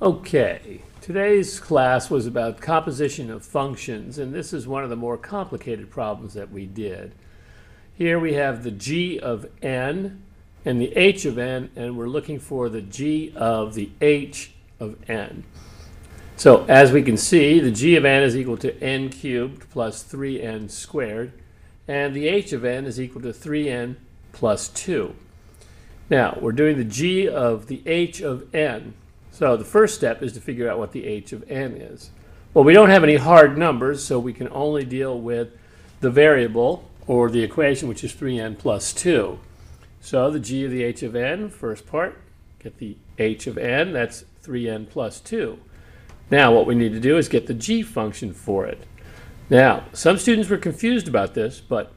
Okay, today's class was about composition of functions, and this is one of the more complicated problems that we did. Here we have the g of n and the h of n, and we're looking for the g of the h of n. So as we can see, the g of n is equal to n cubed plus 3n squared, and the h of n is equal to 3n plus 2. Now, we're doing the g of the h of n. So the first step is to figure out what the h of n is. Well, we don't have any hard numbers, so we can only deal with the variable, or the equation, which is 3n plus 2. So the g of the h of n, first part, get the h of n, that's 3n plus 2. Now what we need to do is get the g function for it. Now, some students were confused about this, but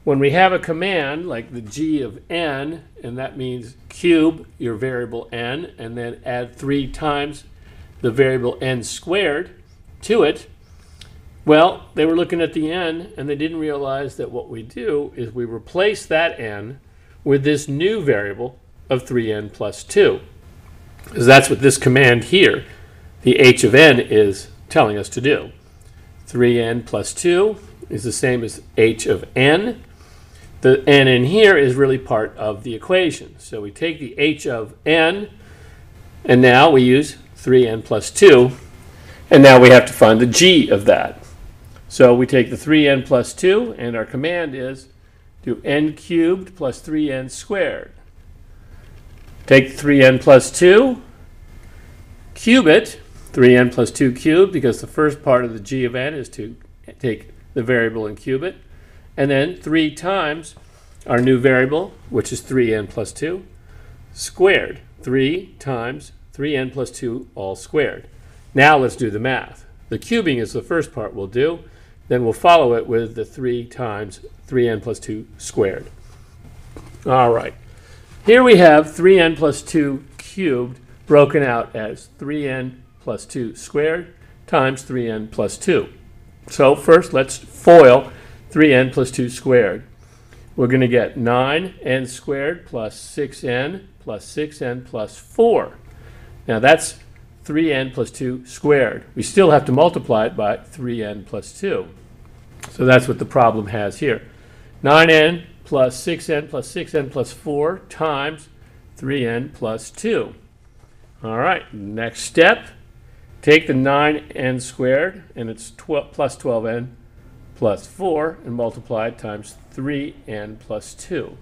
when we have a command like the g of n, and that means cube your variable n, and then add 3 times the variable n squared to it, well, they were looking at the n, and they didn't realize that what we do is we replace that n with this new variable of 3n plus 2. Because that's what this command here, the h of n, is telling us to do. 3n plus 2 is the same as h of n. The n in here is really part of the equation. So we take the h of n, and now we use 3n plus 2, and now we have to find the g of that. So we take the 3n plus 2, and our command is do n cubed plus 3n squared. Take 3n plus 2, cube it, 3n plus 2 cubed, because the first part of the g of n is to take the variable and cube it. And then 3 times our new variable, which is 3n plus 2, squared. 3 times 3n plus 2 all squared. Now let's do the math. The cubing is the first part we'll do. Then we'll follow it with the 3 times 3n plus 2 squared. All right. Here we have 3n plus 2 cubed broken out as 3n plus 2 squared times 3n plus 2. So first let's FOIL 3n plus 2 squared. We're going to get 9n squared plus 6n plus 6n plus 4. Now that's 3n plus 2 squared. We still have to multiply it by 3n plus 2. So that's what the problem has here. 9n plus 6n plus 6n plus 4 times 3n plus 2. All right, next step. Take the 9n squared, and it's plus 12n plus 4, and multiply it times 3n plus 2.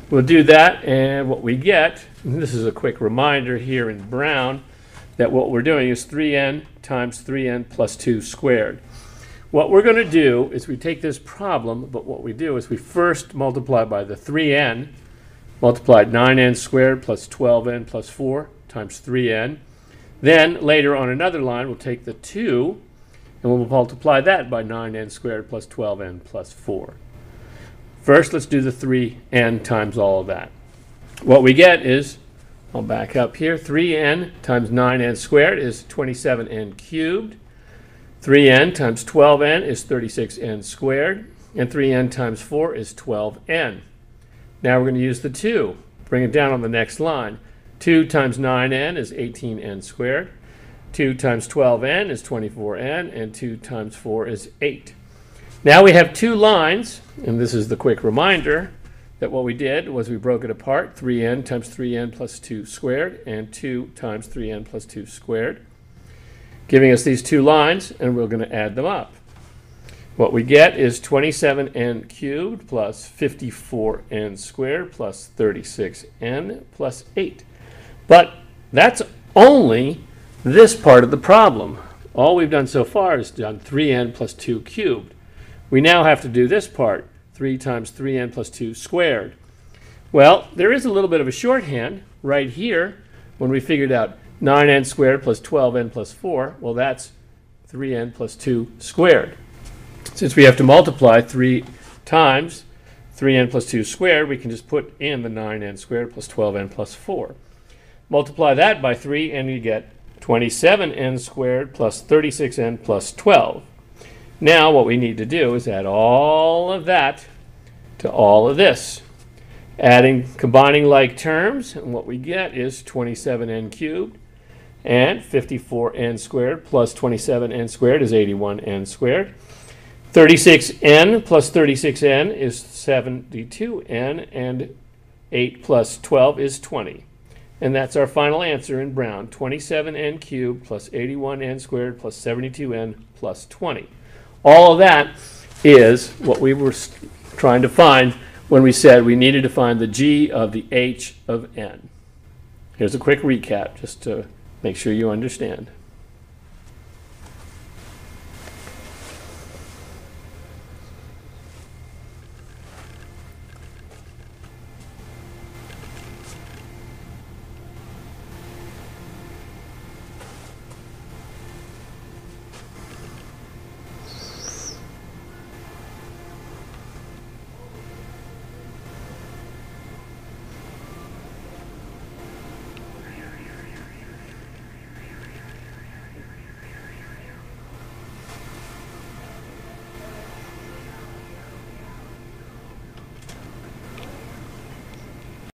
We'll do that, and what we get, and this is a quick reminder here in brown, that what we're doing is 3n times 3n plus 2 squared. What we're going to do is we take this problem, but what we do is we first multiply by the 3n, multiply 9n squared plus 12n plus 4 times 3n. Then later on another line, we'll take the 2, and we'll multiply that by 9n squared plus 12n plus 4. First, let's do the 3n times all of that. What we get is, I'll back up here, 3n times 9n squared is 27n cubed. 3n times 12n is 36n squared. And 3n times 4 is 12n. Now we're going to use the 2. Bring it down on the next line. 2 times 9n is 18n squared. 2 times 12n is 24n, and 2 times 4 is 8. Now we have 2 lines, and this is the quick reminder that what we did was we broke it apart, 3n times 3n plus 2 squared, and 2 times 3n plus 2 squared, giving us these 2 lines, and we're going to add them up. What we get is 27n cubed plus 54n squared plus 36n plus 8. But that's only this part of the problem. All we've done so far is done 3n plus 2 cubed. We now have to do this part, 3 times 3n plus 2 squared. Well, there is a little bit of a shorthand right here when we figured out 9n squared plus 12n plus 4. Well, that's 3n plus 2 squared. Since we have to multiply 3 times 3n plus 2 squared, we can just put in the 9n squared plus 12n plus 4. Multiply that by 3, and you get 27n squared plus 36n plus 12. Now what we need to do is add all of that to all of this. Combining like terms, and what we get is 27n cubed And 54n squared plus 27n squared is 81n squared. 36n plus 36n is 72n, and 8 plus 12 is 20. And that's our final answer in brown, 27n cubed plus 81n squared plus 72n plus 20. All of that is what we were trying to find when we said we needed to find the g of the h of n. Here's a quick recap just to make sure you understand.